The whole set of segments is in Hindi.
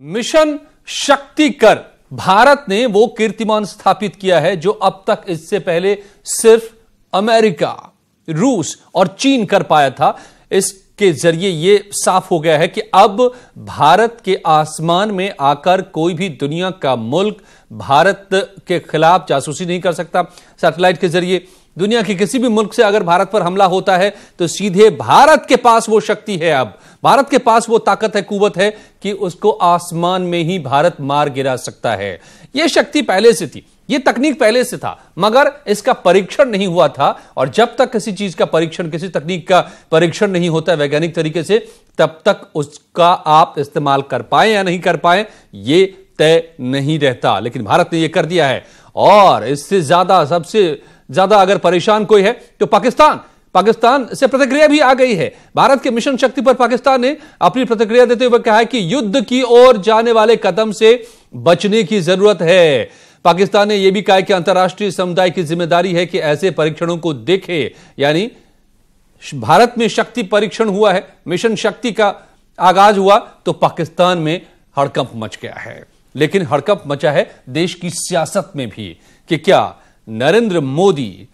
मिशन शक्ति कर भारत ने वो कीर्तिमान स्थापित किया है जो अब तक इससे पहले सिर्फ अमेरिका, रूस और चीन कर पाया था। इसके जरिए यह साफ हो गया है कि अब भारत के आसमान में आकर कोई भी दुनिया का मुल्क भारत के खिलाफ जासूसी नहीं कर सकता। सैटेलाइट के जरिए दुनिया के किसी भी मुल्क से अगर भारत पर हमला होता है तो सीधे भारत के पास वो शक्ति है, अब भारत के पास वो ताकत है, कुव्वत है कि उसको आसमान में ही भारत मार गिरा सकता है। यह शक्ति पहले से थी, यह तकनीक पहले से था, मगर इसका परीक्षण नहीं हुआ था। और जब तक किसी चीज का परीक्षण, किसी तकनीक का परीक्षण नहीं होता वैज्ञानिक तरीके से, तब तक उसका आप इस्तेमाल कर पाए या नहीं कर पाए ये तय नहीं रहता। लेकिन भारत ने यह कर दिया है। और इससे ज्यादा, सबसे ज्यादा अगर परेशान कोई है तो पाकिस्तान से प्रतिक्रिया भी आ गई है। भारत के मिशन शक्ति पर पाकिस्तान ने अपनी प्रतिक्रिया देते हुए कहा है कि युद्ध की ओर जाने वाले कदम से बचने की जरूरत है। पाकिस्तान ने यह भी कहा कि अंतर्राष्ट्रीय समुदाय की जिम्मेदारी है कि ऐसे परीक्षणों को देखे। यानी भारत में शक्ति परीक्षण हुआ है, मिशन शक्ति का आगाज हुआ तो पाकिस्तान में हड़कंप मच गया है। लेकिन हड़कंप मचा है देश की सियासत में भी कि क्या नरेंद्र मोदी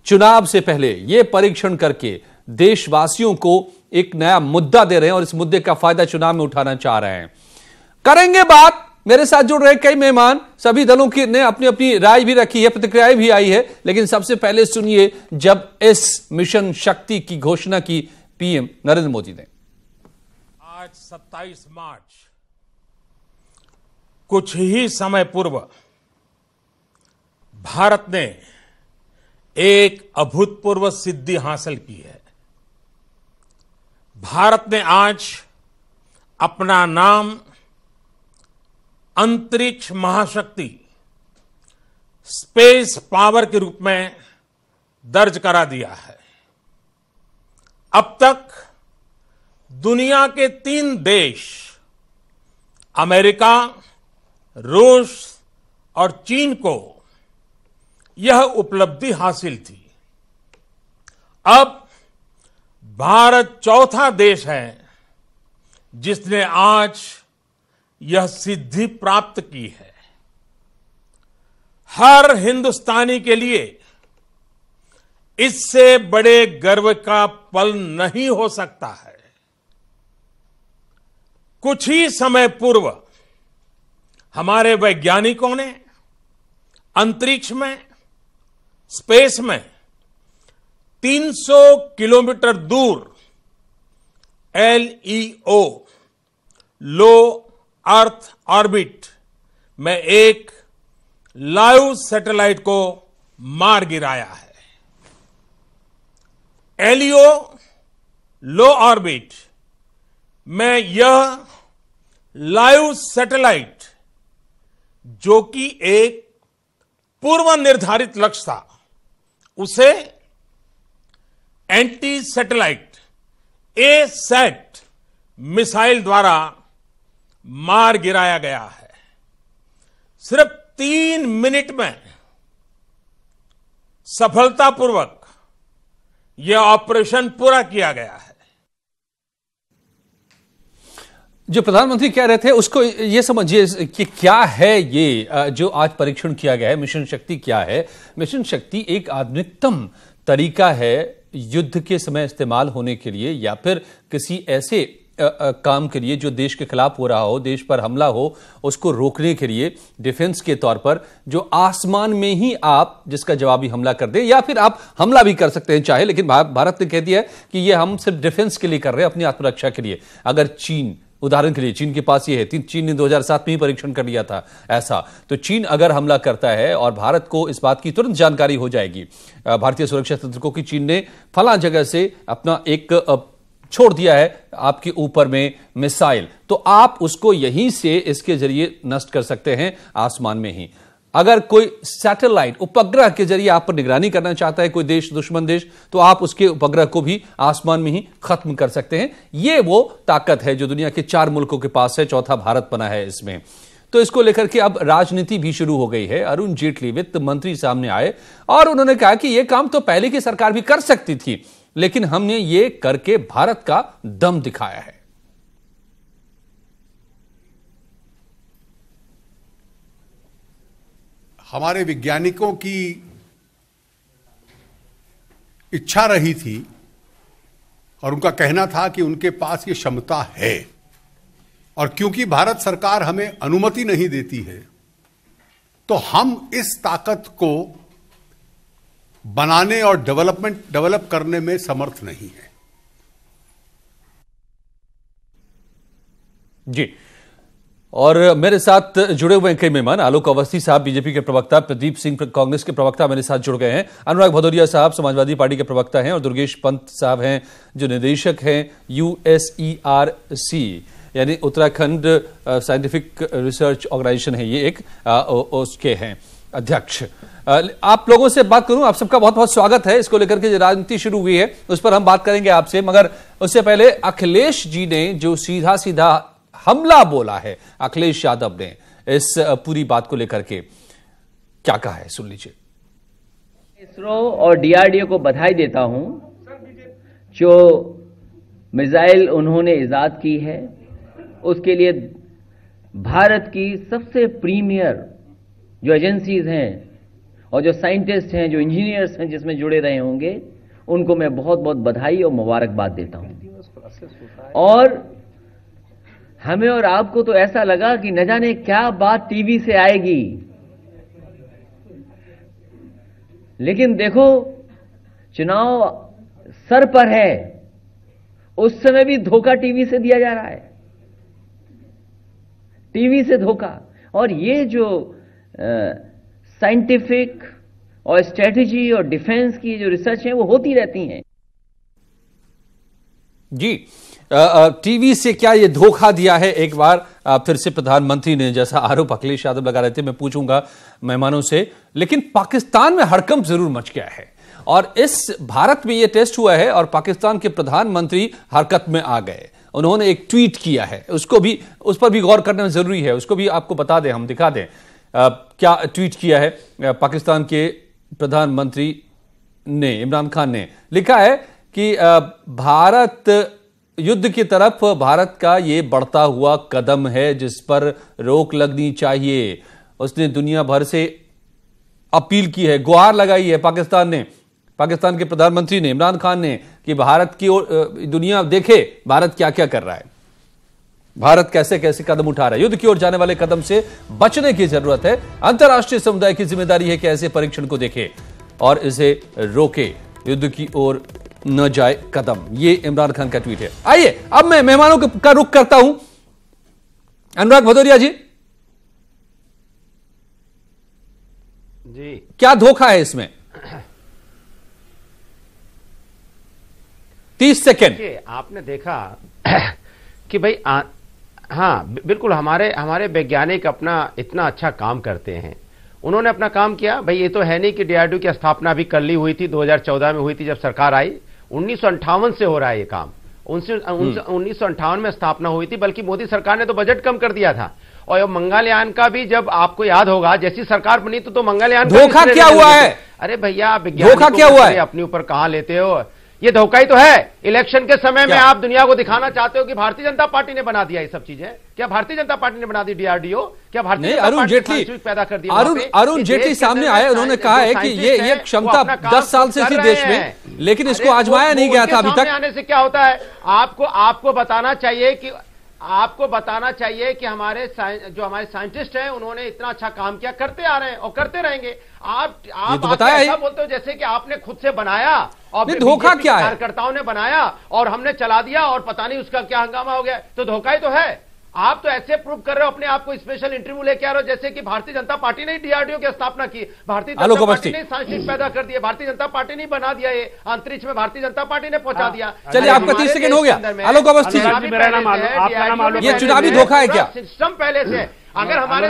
चुनाव से पहले यह परीक्षण करके देशवासियों को एक नया मुद्दा दे रहे हैं और इस मुद्दे का फायदा चुनाव में उठाना चाह रहे हैं। करेंगे बात। मेरे साथ जुड़ रहे कई मेहमान, सभी दलों की ने अपनी अपनी राय भी रखी है, प्रतिक्रियाएं भी आई है। लेकिन सबसे पहले सुनिए जब इस मिशन शक्ति की घोषणा की पीएम नरेंद्र मोदी ने। आज 27 मार्च, कुछ ही समय पूर्व भारत ने एक अभूतपूर्व सिद्धि हासिल की है। भारत ने आज अपना नाम अंतरिक्ष महाशक्ति, स्पेस पावर के रूप में दर्ज करा दिया है। अब तक दुनिया के 3 देश, अमेरिका, रूस और चीन को यह उपलब्धि हासिल थी। अब भारत चौथा देश है जिसने आज यह सिद्धि प्राप्त की है। हर हिंदुस्तानी के लिए इससे बड़े गर्व का पल नहीं हो सकता है। कुछ ही समय पूर्व हमारे वैज्ञानिकों ने अंतरिक्ष में, स्पेस में 300 किलोमीटर दूर LEO, लो अर्थ ऑर्बिट में एक लाइव सैटेलाइट को मार गिराया है। LEO, लो ऑर्बिट में यह लाइव सैटेलाइट, जो कि एक पूर्व निर्धारित लक्ष्य था, उसे एंटी सैटेलाइट ASAT मिसाइल द्वारा मार गिराया गया है। सिर्फ 3 मिनट में सफलतापूर्वक यह ऑपरेशन पूरा किया गया है। जो प्रधानमंत्री कह रहे थे उसको ये समझिए कि क्या है ये जो आज परीक्षण किया गया है, मिशन शक्ति क्या है। मिशन शक्ति एक आधुनिकतम तरीका है युद्ध के समय इस्तेमाल होने के लिए, या फिर किसी ऐसे काम के लिए जो देश के खिलाफ हो रहा हो, देश पर हमला हो, उसको रोकने के लिए डिफेंस के तौर पर, जो आसमान में ही आप जिसका जवाबी हमला कर दे, या फिर आप हमला भी कर सकते हैं चाहे। लेकिन भारत ने कह दिया है कि यह हम सिर्फ डिफेंस के लिए कर रहे हैं, अपनी आत्मरक्षा के लिए। अगर चीन, उदाहरण के लिए चीन के पास ये है, चीन ने 2007 में ही परीक्षण कर लिया था ऐसा, तो चीन अगर हमला करता है और भारत को इस बात की तुरंत जानकारी हो जाएगी भारतीय सुरक्षा तंत्र को कि चीन ने फला जगह से अपना एक छोड़ दिया है आपके ऊपर में मिसाइल, तो आप उसको यहीं से इसके जरिए नष्ट कर सकते हैं आसमान में ही। अगर कोई सैटेलाइट, उपग्रह के जरिए आप पर निगरानी करना चाहता है कोई देश, दुश्मन देश, तो आप उसके उपग्रह को भी आसमान में ही खत्म कर सकते हैं। यह वो ताकत है जो दुनिया के 4 मुल्कों के पास है, चौथा भारत बना है इसमें। तो इसको लेकर के अब राजनीति भी शुरू हो गई है। अरुण जेटली वित्त मंत्री सामने आए और उन्होंने कहा कि यह काम तो पहले की सरकार भी कर सकती थी, लेकिन हमने ये करके भारत का दम दिखाया है। हमारे वैज्ञानिकों की इच्छा रही थी और उनका कहना था कि उनके पास ये क्षमता है, और क्योंकि भारत सरकार हमें अनुमति नहीं देती है तो हम इस ताकत को बनाने और डेवलप करने में समर्थ नहीं है। जी, और मेरे साथ जुड़े हुए कई मेहमान, आलोक अवस्थी साहब बीजेपी के प्रवक्ता, प्रदीप सिंह कांग्रेस के प्रवक्ता मेरे साथ जुड़ गए हैं, अनुराग भदौरिया साहब समाजवादी पार्टी के प्रवक्ता हैं और दुर्गेश पंत साहब हैं जो निदेशक हैं USERC यानी उत्तराखंड साइंटिफिक रिसर्च ऑर्गेनाइजेशन है, ये एक उसके हैं अध्यक्ष। आप लोगों से बात करूं, आप सबका बहुत बहुत स्वागत है। इसको लेकर के जो राजनीति शुरू हुई है उस पर हम बात करेंगे आपसे, मगर उससे पहले अखिलेश जी ने जो सीधा सीधा हमला बोला है, अखिलेश यादव ने इस पूरी बात को लेकर के क्या कहा है, सुन लीजिए। इसरो और DRDO को बधाई देता हूं जो मिसाइल उन्होंने इजाद की है, उसके लिए भारत की सबसे प्रीमियर जो एजेंसीज हैं और जो साइंटिस्ट हैं, जो इंजीनियर्स हैं जिसमें जुड़े रहे होंगे, उनको मैं बहुत बहुत बधाई और मुबारकबाद देता हूं। और हमें और आपको तो ऐसा लगा कि न जाने क्या बात टीवी से आएगी, लेकिन देखो चुनाव सर पर है, उस समय भी धोखा टीवी से दिया जा रहा है, टीवी से धोखा। और ये जो साइंटिफिक और स्ट्रेटेजी और डिफेंस की जो रिसर्च है वो होती रहती हैं। जी, टीवी से क्या ये धोखा दिया है, एक बार फिर से प्रधानमंत्री ने, जैसा आरोप अखिलेश यादव लगा रहे थे, मैं पूछूंगा मेहमानों से। लेकिन पाकिस्तान में हड़कंप जरूर मच गया है और इस भारत में ये टेस्ट हुआ है और पाकिस्तान के प्रधानमंत्री हरकत में आ गए। उन्होंने एक ट्वीट किया है, उसको भी, उस पर भी गौर करना जरूरी है, उसको भी आपको बता दें, हम दिखा दें क्या ट्वीट किया है पाकिस्तान के प्रधानमंत्री ने। इमरान खान ने लिखा है कि भारत युद्ध की तरफ भारत का ये बढ़ता हुआ कदम है जिस पर रोक लगनी चाहिए। उसने दुनिया भर से अपील की है, गुहार लगाई है पाकिस्तान ने, पाकिस्तान के प्रधानमंत्री ने, इमरान खान ने, कि भारत की ओर दुनिया देखे भारत क्या क्या कर रहा है, भारत कैसे कैसे कदम उठा रहा है, युद्ध की ओर जाने वाले कदम से बचने की जरूरत है। अंतर्राष्ट्रीय समुदाय की जिम्मेदारी है कि ऐसे परीक्षण को देखे और इसे रोके, युद्ध की ओर न जाए कदम। ये इमरान खान का ट्वीट है। आइए अब मैं मेहमानों का रुख करता हूं। अनुराग भदौरिया जी, क्या धोखा है इसमें? 30 सेकेंड। आपने देखा कि भाई हाँ बिल्कुल, हमारे वैज्ञानिक अपना इतना अच्छा काम करते हैं, उन्होंने अपना काम किया। भाई ये तो है नहीं कि DRDO की स्थापना भी कल ही हुई थी, 2014 में हुई थी जब सरकार आई। 1958 से हो रहा है ये काम, 1958 में स्थापना हुई थी, बल्कि मोदी सरकार ने तो बजट कम कर दिया था। और मंगलयान का भी, जब आपको याद होगा, जैसी सरकार बनी तो मंगलयान धोखा क्या हुआ है? अरे भैया, धोखा क्या हुआ है? अपने ऊपर कहां लेते हो, ये धोखा ही तो है। इलेक्शन के समय में आप दुनिया को दिखाना चाहते हो कि भारतीय जनता पार्टी ने बना दिया ये सब चीजें। क्या भारतीय जनता पार्टी ने बना दी DRDO? क्या भारतीय जनता अरुण जेटली पैदा कर दिया? अरुण जेटली सामने आए, उन्होंने कहा है कि ये क्षमता 10 साल से थी देश में, लेकिन इसको आजमाया नहीं गया था अभी तक। आने से क्या होता है, आपको बताना चाहिए कि हमारे साइंटिस्ट हैं, उन्होंने इतना अच्छा काम किया, करते आ रहे हैं और करते रहेंगे। आप तो बताया ऐसा बोलते हो जैसे कि आपने खुद से बनाया और धोखा क्या है? कार्यकर्ताओं ने बनाया और हमने चला दिया और पता नहीं उसका क्या हंगामा हो गया, तो धोखा ही तो है। आप तो ऐसे प्रूव कर रहे हो अपने आप को, स्पेशल इंटरव्यू लेके आ रहे हो जैसे कि भारतीय जनता पार्टी ने DRDO की स्थापना की, भारतीय जनता पार्टी ने साइंटिस्ट पैदा कर दिए, भारतीय जनता पार्टी ने बना दिया, ये अंतरिक्ष में भारतीय जनता पार्टी ने पहुंचा दिया। चलिए, आपका 30 सेकंड हो गया। आलोक अवस्थी, ये चुनावी धोखा है क्या? सिस्टम पहले से, अगर हमारे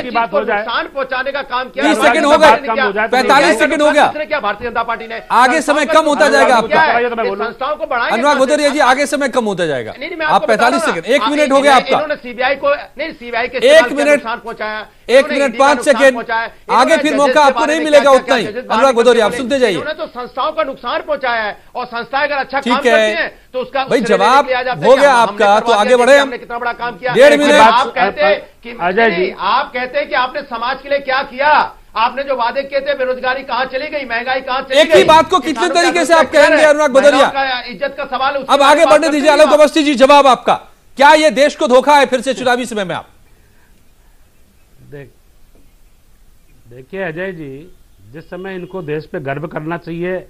की बात हो जाए, नुकसान पहुंचाने का काम किया, 30 सेकंड हो गए, 45 सेकंड हो गया। क्या भारतीय जनता पार्टी ने आगे समय कम होता जाएगा आपका, संस्थाओं को बढ़ाएंगे। अनुराग भदौरिया जी, आगे समय कम होता जाएगा। आप 45 सेकंड, 1 मिनट हो गया आपका। इन्होंने सीबीआई को, नहीं सीबीआई के 1 मिनट नुकसान पहुंचाया, 1 मिनट 5 सेकंड, आगे फिर मौका आपको नहीं मिलेगा उतना ही। अनुराग भदौरिया, आप सुनते जाइए। उन्होंने तो संस्थाओं का नुकसान पहुंचाया है और संस्थाएं अगर अच्छा काम करती हैं तो उसका भाई जवाब हो गया आपका, तो आगे बढ़े। हमने कितना बड़ा काम किया। 1.5 मिनट। आप कहते हैं कि अजय जी, आप कहते हैं कि आपने समाज के लिए क्या किया, आपने जो वादे किए थे, बेरोजगारी कहां चली गई, महंगाई कहां चली गई? एक ही बात को कितने तरीके से आप कहेंगे अनुराग भदौरिया? इज्जत का सवाल। अब आगे बढ़ने दीजिए। आलोक अवस्थी जी, जवाब आपका। क्या ये देश को धोखा है फिर से चुनावी समय में? आप देखिए अजय जी, जिस समय इनको देश पे गर्व करना चाहिए,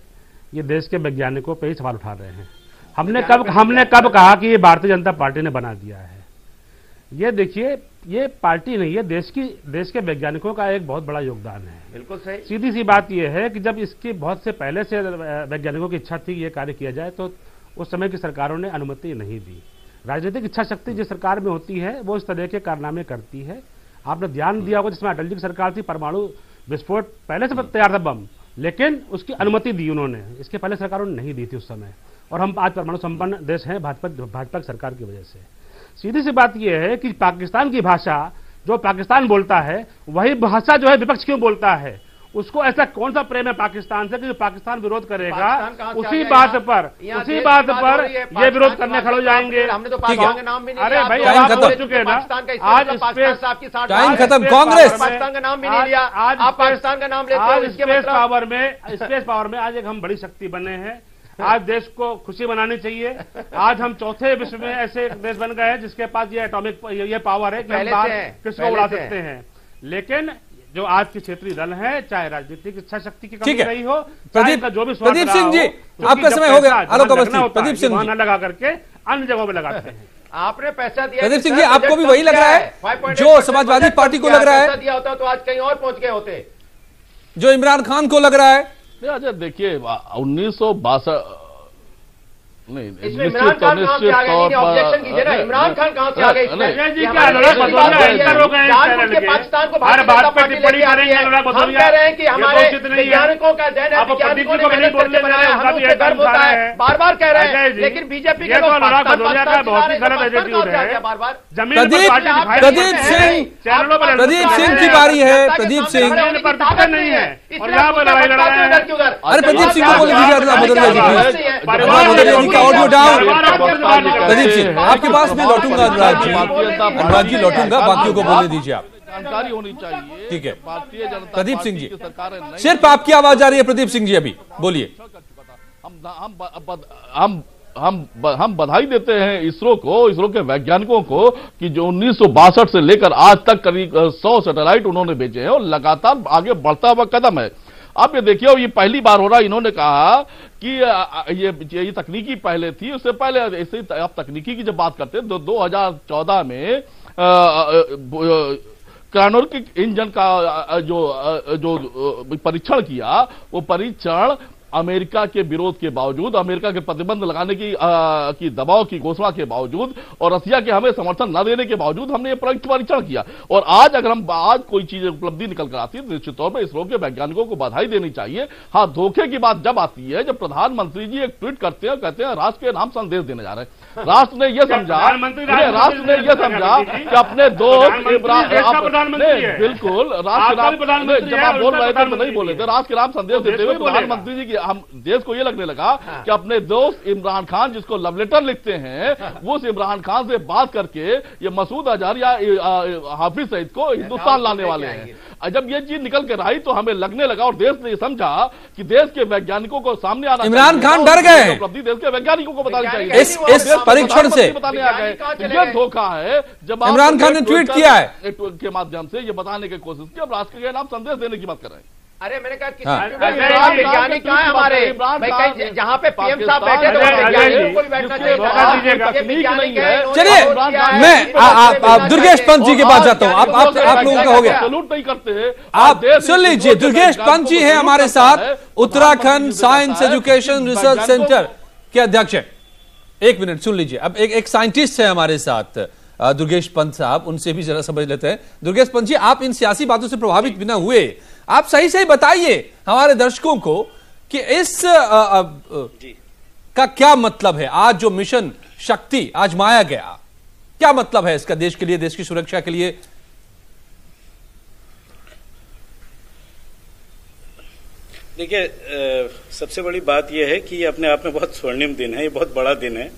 ये देश के वैज्ञानिकों पे ही सवाल उठा रहे हैं। हमने कब कहा कि ये भारतीय जनता पार्टी ने बना दिया है? ये देखिए, ये पार्टी नहीं है, देश के वैज्ञानिकों का एक बहुत बड़ा योगदान है। बिल्कुल सही। सीधी सी बात यह है कि जब इसकी बहुत से पहले से वैज्ञानिकों की इच्छा थी ये कार्य किया जाए, तो उस समय की सरकारों ने अनुमति नहीं दी। राजनीतिक इच्छा शक्ति जिस सरकार में होती है वो इस तरह के कारनामे करती है। आपने ध्यान दिया होगा, जिसमें अटल जी की सरकार थी, परमाणु विस्फोट पहले से तैयार था बम, लेकिन उसकी अनुमति दी उन्होंने, इसके पहले सरकारों ने नहीं दी थी उस समय। और हम आज परमाणु संपन्न देश हैं भाजपा सरकार की वजह से। सीधी सी बात यह है कि पाकिस्तान की भाषा जो पाकिस्तान बोलता है, वही भाषा जो है विपक्ष क्यों बोलता है? उसको ऐसा कौन सा प्रेम है पाकिस्तान से कि जो पाकिस्तान विरोध करेगा, उसी बात पर ये विरोध करने खड़े हो जाएंगे? हमने तो पाकिस्तान का नाम भी नहीं लिया। अरे भाई, आप बोल चुके हैं ना, आज टाइम खत्म। कांग्रेस पाकिस्तान का नाम भी नहीं लिया, आज आप पाकिस्तान का नाम लेते हो। स्पेस पावर में आज एक हम बड़ी शक्ति बने हैं। आज देश को खुशी मनानी चाहिए। आज हम चौथे विश्व में ऐसे देश बन गए हैं जिसके पास ये एटॉमिक ये पावर है कि हम किसी को उड़ा सकते हैं। लेकिन जो आज के क्षेत्रीय दल है, चाहे राजनीतिक इच्छा शक्ति की कमी रही हो, प्रदीप सिंह जी, आपका समय हो गया। आलोक अवस्थी, प्रदीप सिंह जी लगा करके अन्य जगहों में लगाते हैं। आपने पैसा दिया। प्रदीप सिंह जी, आपको भी वही लग रहा है जो समाजवादी पार्टी को लग रहा है? दिया होता तो आज कहीं और पहुंच गए होते, जो इमरान खान को लग रहा है? अच्छा देखिए, 1962 नहीं, इसमें इमरान खान कहां से आ गए? ऑब्जेक्शन कीजिए ना, इमरान खान कहां से आ गए? पाकिस्तान को भारत पार्टी लेके आ रही है। हम कह रहे हैं कि हमारे वैज्ञानिकों का जैन है, वैज्ञानिकों ने मेहनत करके बनाया, हमें उससे गर्व होता है, बार बार कह रहे हैं। लेकिन बीजेपी के लोग प्रदीप सिंह की बारी है। प्रदीप सिंह नहीं है, अरे प्रदीप सिंह को बोले दीजिए ऑडियो डाउन। प्रदीप सिंह, आपके पास मैं लौटूंगा। अनुराग जी लौटूंगा, बाकियों को बोलने दीजिए आप। जानकारी होनी चाहिए। ठीक है, भारतीय जनता प्रदीप सिंह जी, सरकार सिर्फ आपकी आवाज आ रही है। प्रदीप सिंह जी अभी बोलिए। हम बधाई देते हैं इसरो के वैज्ञानिकों को कि जो 1962 से लेकर आज तक करीब 100 सैटेलाइट उन्होंने भेजे हैं और लगातार आगे बढ़ता हुआ कदम है। आप ये देखिए, ये पहली बार हो रहा है। इन्होंने कहा कि ये तकनीकी पहले थी, उससे पहले ऐसे आप तकनीकी की जब बात करते हैं तो 2014 में क्रायोनिक इंजन का जो परीक्षण किया, वो परीक्षण अमेरिका के विरोध के बावजूद, अमेरिका के प्रतिबंध लगाने की दबाव की घोषणा के बावजूद और रसिया के हमें समर्थन न देने के बावजूद हमने ये परीक्षण किया। और आज अगर हम आज कोई चीज उपलब्धि निकल कर आती है तो निश्चित तौर पर इसरो के वैज्ञानिकों को बधाई देनी चाहिए। हाँ, धोखे की बात जब आती है, जब प्रधानमंत्री जी एक ट्वीट करते हैं, कहते हैं राष्ट्र के नाम संदेश देने जा रहे हैं। राष्ट्र ने यह समझा कि अपने दोस्त बिल्कुल राष्ट्र जब आप बोल रहे थे तो नहीं बोले थे, राष्ट्र के नाम संदेश देते हुए प्रधानमंत्री जी की हम देश को ये लगने लगा कि अपने दोस्त इमरान खान, जिसको लव लेटर लिखते हैं, वो उस इमरान खान से बात करके ये मसूद अजहर या हाफिज सईद को हिंदुस्तान लाने वाले हैं। जब ये चीज निकल कर आई तो हमें लगने लगा और देश ने समझा कि देश के वैज्ञानिकों को सामने आना, इमरान खान डर गए, उपलब्धि देश के वैज्ञानिकों को बतानी चाहिए। इस परीक्षण से बताने आ गए ये धोखा है। जब इमरान खान ने ट्वीट किया है के माध्यम से ये बताने की कोशिश की, अब राष्ट्र के नाम संदेश देने की बात कर रहे हैं। अरे मैंने कहा वैज्ञानिक कहाँ है हमारे? जहाँ पे पीएम साहब बैठे थे वैज्ञानिकों को भी बैठना चाहिए। चलिए, मैं दुर्गेश पंत जी के पास जाता हूँ। आप लोगों का हो गया, सलूट नहीं करते। आप सुन लीजिए, दुर्गेश पंत जी हैं हमारे साथ, Uttarakhand science education research centre के अध्यक्ष हैं। एक मिनट सुन लीजिए। अब एक साइंटिस्ट है हमारे साथ, दुर्गेश पंत साहब, उनसे भी जरा समझ लेते हैं। दुर्गेश पंत जी, आप इन सियासी बातों से प्रभावित बिना हुए, आप सही सही बताइए हमारे दर्शकों को कि इस का क्या मतलब है। आज जो मिशन शक्ति आजमाया गया, क्या मतलब है इसका देश के लिए, देश की सुरक्षा के लिए? देखिए, सबसे बड़ी बात यह है कि ये अपने आप में बहुत स्वर्णिम दिन है, ये बहुत बड़ा दिन है।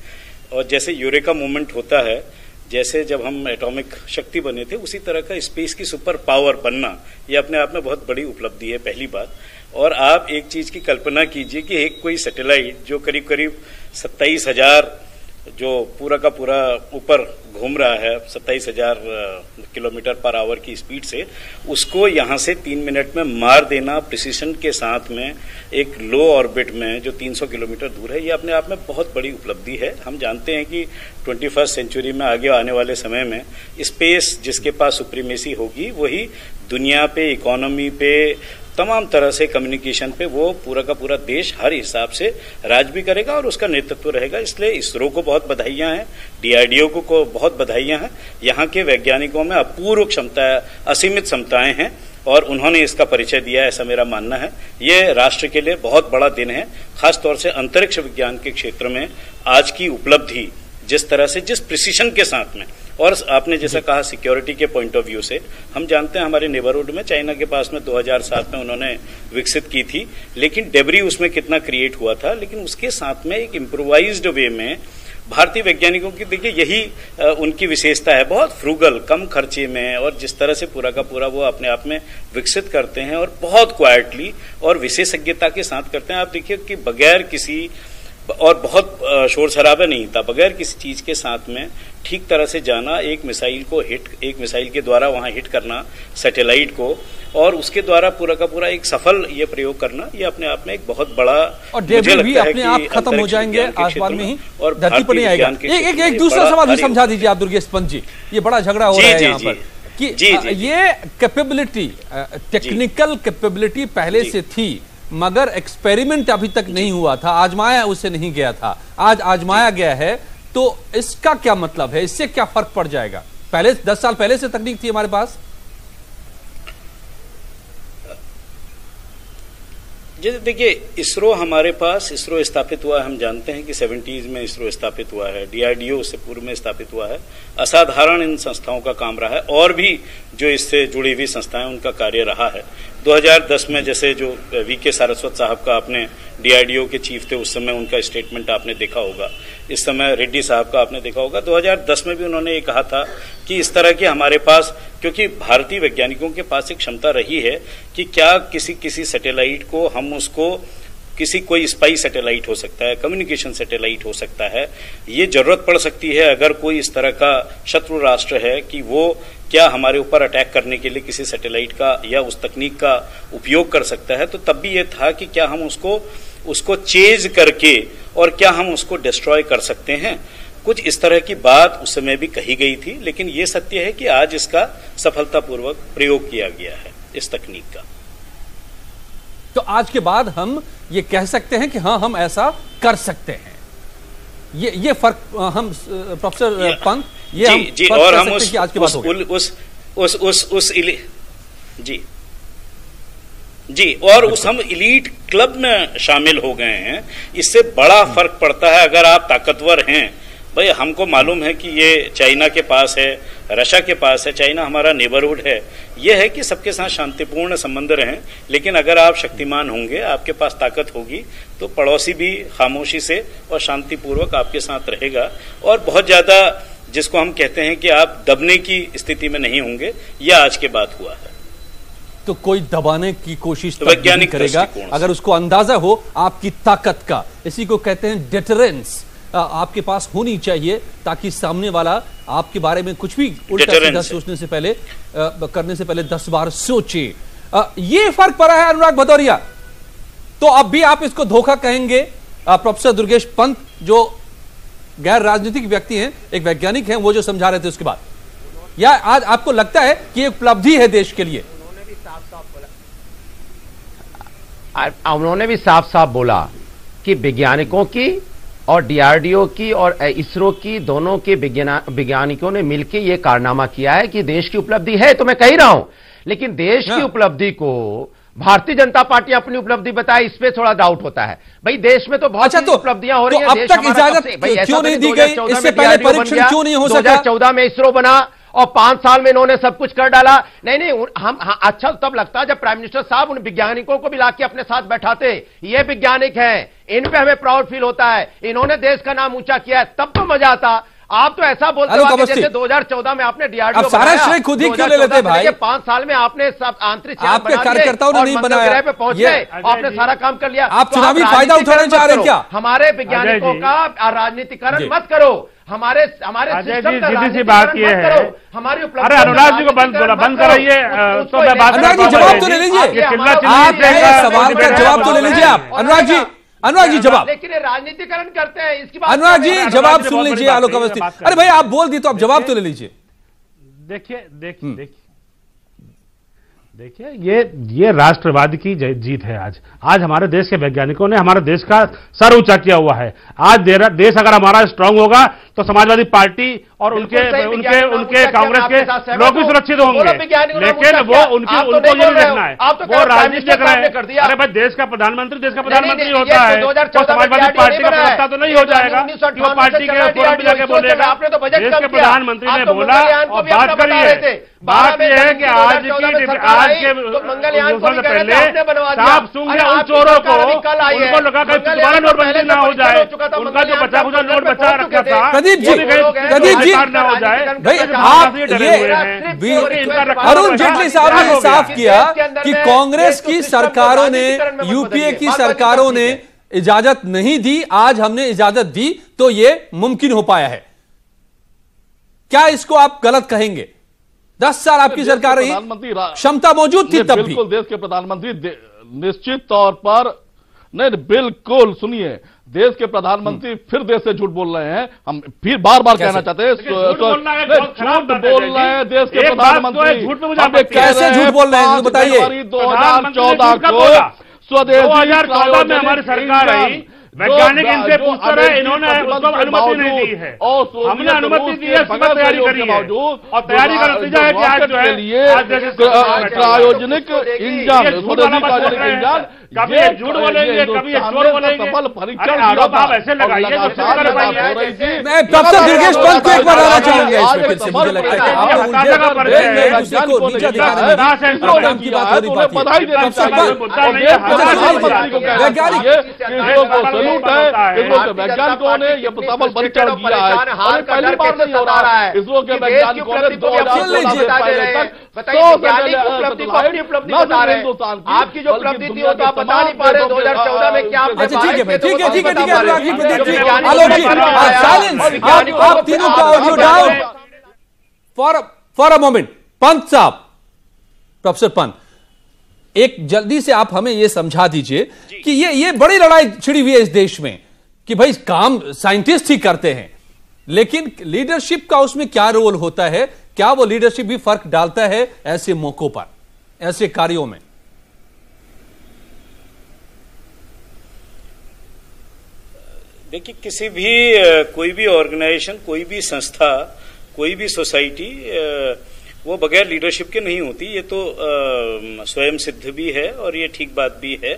और जैसे यूरेका मूवमेंट होता है, जैसे जब हम एटॉमिक शक्ति बने थे उसी तरह का स्पेस की सुपर पावर बनना, ये अपने आप में बहुत बड़ी उपलब्धि है, पहली बात। और आप एक चीज की कल्पना कीजिए कि एक कोई सैटेलाइट जो करीब करीब 27,000 जो पूरा का पूरा ऊपर घूम रहा है 27,000 किलोमीटर पर आवर की स्पीड से, उसको यहां से 3 मिनट में मार देना प्रिसीशन के साथ में एक लो ऑर्बिट में जो 300 किलोमीटर दूर है, ये अपने आप में बहुत बड़ी उपलब्धि है। हम जानते हैं कि 21st सेंचुरी में आगे आने वाले समय में स्पेस जिसके पास सुप्रीमेसी होगी वही दुनिया पे, इकोनॉमी पे, तमाम तरह से कम्युनिकेशन पे वो पूरा का पूरा देश हर हिसाब से राज भी करेगा और उसका नेतृत्व रहेगा। इसलिए इसरो को बहुत बधाइयां हैं, डीआरडीओ को बहुत बधाइयां हैं। यहाँ के वैज्ञानिकों में अपूर्व क्षमता, असीमित क्षमताएं हैं और उन्होंने इसका परिचय दिया, ऐसा मेरा मानना है। ये राष्ट्र के लिए बहुत बड़ा दिन है, खासतौर से अंतरिक्ष विज्ञान के क्षेत्र में आज की उपलब्धि जिस तरह से, जिस प्रिसीशन के साथ में, और आपने जैसा कहा सिक्योरिटी के पॉइंट ऑफ व्यू से, हम जानते हैं हमारे नेबरहुड में चाइना के पास में 2007 में उन्होंने विकसित की थी, लेकिन डेबरी उसमें कितना क्रिएट हुआ था, लेकिन उसके साथ में एक इम्प्रोवाइज्ड वे में भारतीय वैज्ञानिकों की, देखिए यही उनकी विशेषता है, बहुत फ्रूगल, कम खर्चे में, और जिस तरह से पूरा का पूरा वो अपने आप में विकसित करते हैं और बहुत क्वाइटली और विशेषज्ञता के साथ करते हैं। आप देखिए कि बगैर किसी, और बहुत शोर शराबा नहीं था, बगैर किसी चीज के साथ में ठीक तरह से जाना, एक मिसाइल को हिट, एक मिसाइल के द्वारा वहां हिट करना सैटेलाइट को, और उसके द्वारा पूरा का पूरा एक सफल ये प्रयोग करना, ये अपने आप में एक बहुत बड़ा, और मुझे लगता है कि आप खत्म हो जाएंगे आसमान में ही, और धरती पर नहीं आएगा। एक दूसरा सवाल भी समझा दीजिए आप दुर्गेश पंत जी, ये बड़ा झगड़ा हो रहा है यहाँ पर कि ये कैपेबिलिटी, टेक्निकल कैपेबिलिटी पहले से थी मगर एक्सपेरिमेंट अभी तक नहीं हुआ था, आजमाया उसे नहीं गया था, आज आजमाया गया है, तो इसका क्या मतलब है, इससे क्या फर्क पड़ जाएगा? पहले 10 साल पहले से तकनीक थी हमारे पास। जैसे देखिए इसरो हमारे पास, इसरो स्थापित हुआ है, हम जानते हैं कि 70s में इसरो स्थापित हुआ है, डीआरडीओ उससे पूर्व में स्थापित हुआ है। असाधारण इन संस्थाओं का काम रहा है और भी जो इससे जुड़ी हुई संस्थाएं उनका कार्य रहा है। 2010 में जैसे जो वीके सारस्वत साहब का, आपने डीआरडीओ के चीफ थे उस समय, उनका स्टेटमेंट आपने देखा होगा। इस समय रेड्डी साहब का आपने देखा होगा। 2010 में भी उन्होंने ये कहा था कि इस तरह की हमारे पास, क्योंकि भारतीय वैज्ञानिकों के पास एक क्षमता रही है कि क्या किसी सैटेलाइट को हम उसको, कोई स्पाई सैटेलाइट हो सकता है, कम्युनिकेशन सैटेलाइट हो सकता है, ये जरूरत पड़ सकती है अगर कोई इस तरह का शत्रु राष्ट्र है कि वो क्या हमारे ऊपर अटैक करने के लिए किसी सैटेलाइट का या उस तकनीक का उपयोग कर सकता है। तो तब भी ये था कि क्या हम उसको चेज करके और क्या हम उसको डिस्ट्रॉय कर सकते हैं। कुछ इस तरह की बात उस समय भी कही गई थी, लेकिन ये सत्य है कि आज इसका सफलतापूर्वक प्रयोग किया गया है इस तकनीक का। तो आज के बाद हम ये कह सकते हैं कि हाँ, हम ऐसा कर सकते हैं। ये फर्क हम प्रोफेसर पंत, ये जी, हम जी, फर्क और कर हम सकते हैं कि आज के बाद हो गया। जी, और हम इलीट क्लब में शामिल हो गए हैं। इससे बड़ा फर्क पड़ता है अगर आप ताकतवर हैं। भाई हमको मालूम है कि ये चाइना के पास है, रशिया के पास है, चाइना हमारा नेबरहुड है, ये है कि सबके साथ शांतिपूर्ण संबंध रहें। लेकिन अगर आप शक्तिमान होंगे, आपके पास ताकत होगी, तो पड़ोसी भी खामोशी से और शांतिपूर्वक आपके साथ रहेगा और बहुत ज्यादा, जिसको हम कहते हैं कि आप दबने की स्थिति में नहीं होंगे। यह आज के बाद हुआ है। तो कोई दबाने की कोशिश तो वैज्ञानिक करेगा अगर उसको अंदाजा हो आपकी ताकत का। इसी को कहते हैं डिटरेंस, आपके पास होनी चाहिए ताकि सामने वाला आपके बारे में कुछ भी उल्टा सीधा सोचने से पहले, करने से पहले 10 बार सोचे। ये फर्क पड़ा है अनुराग भदौरिया। तो अब भी आप इसको धोखा कहेंगे? प्रोफेसर दुर्गेश पंत जो गैर राजनीतिक व्यक्ति हैं, एक वैज्ञानिक हैं, वो जो समझा रहे थे उसके बाद, या आज आपको लगता है कि एक उपलब्धि है देश के लिए? उन्होंने भी साफ साफ बोला कि वैज्ञानिकों की और डीआरडीओ की और इसरो की, दोनों के वैज्ञानिकों ने मिलकर यह कारनामा किया है कि देश की उपलब्धि है, तो मैं कह रहा हूं। लेकिन देश की उपलब्धि को भारतीय जनता पार्टी अपनी उपलब्धि बताए, इस पे थोड़ा डाउट होता है। भाई देश में तो बहुत उपलब्धियां हो रही हैं। अब तक इजाजत क्यों नहीं दी गई? इससे पहले परीक्षण क्यों नहीं हो सका? 2014 में इसरो बना और 5 साल में इन्होंने सब कुछ कर डाला। नहीं, हम अच्छा तब लगता जब प्राइम मिनिस्टर साहब उन वैज्ञानिकों को भी लाके अपने साथ बैठाते, ये वैज्ञानिक हैं, इन पे हमें प्राउड फील होता है, इन्होंने देश का नाम ऊंचा किया है, तब तो मजा आता। आप तो ऐसा बोलते हो कि जैसे 2014 में आपने डीआरडीओ अब सारा श्रेय खुद ही क्यों ले लेते भाई? 5 साल में आपने सब आंतरिक आपके कार्यकर्ताओं ने नहीं बनाया, पे पहुंच गए, आपने सारा काम कर लिया। आप चुनावी फायदा उठाना चाह रहे हैं क्या? हमारे वैज्ञानिकों का राजनीतिकरण मत करो, हमारे सीधी सी बात ये है, हमारी अरे अनुराग जी को बंद कराइए तो मैं बात, अनुराग जी जवाब तो ले लीजिए, आप सवाल का जवाब तो ले लीजिए आप। अनुराग जी जवाब, लेकिन राजनीतिकरण करते हैं इसकी बात। अनुराग जी जवाब सुन लीजिए आलोक अवस्थी। अरे भाई आप बोल दिए तो आप जवाब तो ले लीजिए। देखिए ये राष्ट्रवाद की जीत है। आज हमारे देश के वैज्ञानिकों ने हमारे देश का सर ऊंचा किया हुआ है। आज देश अगर हमारा स्ट्रांग होगा तो समाजवादी पार्टी और उनके कांग्रेस के लोग भी सुरक्षित होंगे, लेकिन वो उनको ये नहीं देखना है, वो राजनीति देख रहे हैं। अरे भाई देश का प्रधानमंत्री होता है तो समाजवादी पार्टी का प्रवक्ता तो नहीं हो जाएगा कि वो पार्टी के फोरम पे जाके बोलेगा। देश के प्रधानमंत्री ने बोला और बात करिए। बात यह है कि आज के पहले साफ सूंघे उन चोरों को, उनको लगा कि दोबारा नोटबंदी ना हो जाए, उनका जो बचा खुचा नोट बचा रखा था प्रदीप जी ना हो जाए। भाई आप ये अरुण जेटली साहब ने साफ किया कि कांग्रेस की सरकारों ने, यूपीए की सरकारों ने इजाजत नहीं दी, आज हमने इजाजत दी तो ये मुमकिन हो पाया है। क्या इसको आप गलत कहेंगे? 10 साल आपकी सरकार रही, क्षमता मौजूद थी तब भी। बिल्कुल देश के प्रधानमंत्री निश्चित तौर पर नहीं, बिल्कुल सुनिए, देश के प्रधानमंत्री फिर देश से झूठ बोल रहे हैं। हम फिर बार बार कहना चाहते हैं झूठ बोल रहे हैं देश के प्रधानमंत्री। कैसे झूठ बोल रहे हैं बताइए? 2014 को स्वदेश 2014 में हमारी सरकार आई, वैज्ञानिक इनसे पूछते रहे, इन्होंने उसको अनुमति नहीं दी है। हमने अनुमति दी है, उसमें तैयारी करी है और तैयारी का नतीजा है कि आज जो है क्रायोजेनिक इंजन कभी ये झूठ बोलेंगे, कभी ये चोर बोलेंगे। सफल परीक्षण आरोप आप ऐसे लगाइए जो सिद्ध कर पाइए। मैं प्रोफेसर दुर्गेश पंत को एक बार आना चाहूंगा इसमें, फिर से मुझे लगता है कि आप को नीचा दिखाने में की बात हो नहीं पाती। बधाई देना चाहिए वैज्ञानिक, इसरो को सैल्यूट है, इसरो के वैज्ञानिकों ने ये सफल परीक्षण किया है। पहली बार नहीं हो रहा है, इसरो के वैज्ञानिकों ने 2014 से पहले तक 100 आपकी जो उपलब्धि थी वो तो आप बता नहीं पा रहे। 2014 में क्या आपने ठीक है अनुराग जी, प्रदीप जी, आलोक जी, साइलेंस, आप तीनों का audio down for a moment. Pant साहब, प्रोफेसर पंत, एक जल्दी से आप हमें यह समझा दीजिए कि ये बड़ी लड़ाई छिड़ी हुई है इस देश में कि भाई काम साइंटिस्ट ही करते हैं, लेकिन लीडरशिप का उसमें क्या रोल होता है? क्या वो लीडरशिप भी फर्क डालता है ऐसे मौकों पर, ऐसे कार्यों में? देखिए, किसी भी कोई भी ऑर्गेनाइजेशन, कोई भी संस्था, कोई भी सोसाइटी वो बगैर लीडरशिप के नहीं होती। ये तो स्वयं सिद्ध भी है और ये ठीक बात भी है।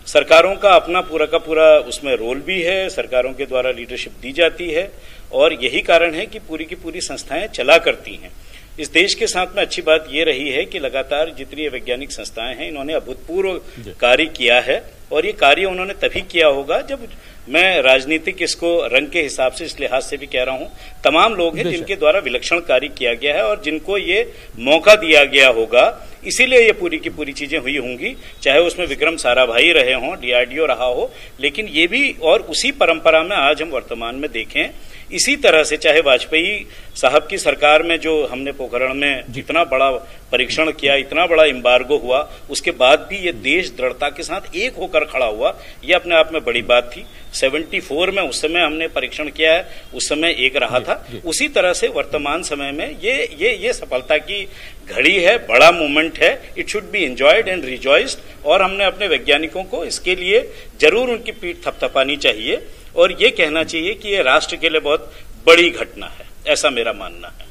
सरकारों का अपना पूरा का पूरा उसमें रोल भी है, सरकारों के द्वारा लीडरशिप दी जाती है और यही कारण है कि पूरी की पूरी संस्थाएं चला करती हैं। इस देश के साथ में अच्छी बात यह रही है कि लगातार जितनी वैज्ञानिक संस्थाएं हैं, इन्होंने अभूतपूर्व कार्य किया है और ये कार्य उन्होंने तभी किया होगा जब, मैं राजनीतिक इसको रंग के हिसाब से इस लिहाज से भी कह रहा हूं, तमाम लोग हैं जिनके द्वारा विलक्षण कार्य किया गया है और जिनको ये मौका दिया गया होगा, इसीलिए ये पूरी की पूरी चीजें हुई होंगी। चाहे उसमें विक्रम साराभाई रहे हों, डीआरडीओ रहा हो, लेकिन ये भी और उसी परंपरा में आज हम वर्तमान में देखें, इसी तरह से चाहे वाजपेयी साहब की सरकार में जो हमने पोखरण में जितना बड़ा परीक्षण किया, इतना बड़ा एम्बार्गो हुआ, उसके बाद भी ये देश दृढ़ता के साथ एक होकर खड़ा हुआ, ये अपने आप में बड़ी बात थी। 74 में उस समय हमने परीक्षण किया है, उस समय एक रहा था। उसी तरह से वर्तमान समय में ये सफलता की घड़ी है, बड़ा मूवमेंट है। It should be enjoyed and rejoiced और हमने अपने वैज्ञानिकों को इसके लिए जरूर उनकी पीठ थपथपानी चाहिए और ये कहना चाहिए कि ये राष्ट्र के लिए बहुत बड़ी घटना है, ऐसा मेरा मानना है।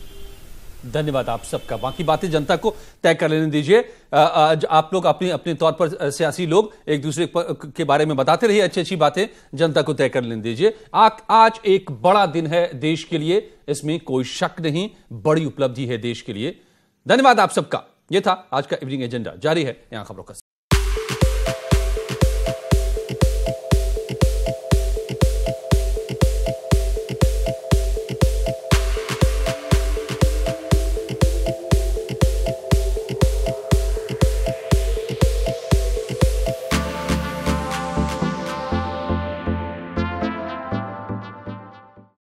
धन्यवाद आप सबका। बाकी बातें जनता को तय कर लेने दीजिए। आप लोग अपने तौर पर सियासी लोग एक दूसरे के बारे में बताते रहिए, अच्छी अच्छी बातें जनता को तय कर लेने दीजिए। आज एक बड़ा दिन है देश के लिए, इसमें कोई शक नहीं, बड़ी उपलब्धि है देश के लिए। धन्यवाद आप सबका। यह था आज का इवनिंग एजेंडा। जारी है यहां खबरों का।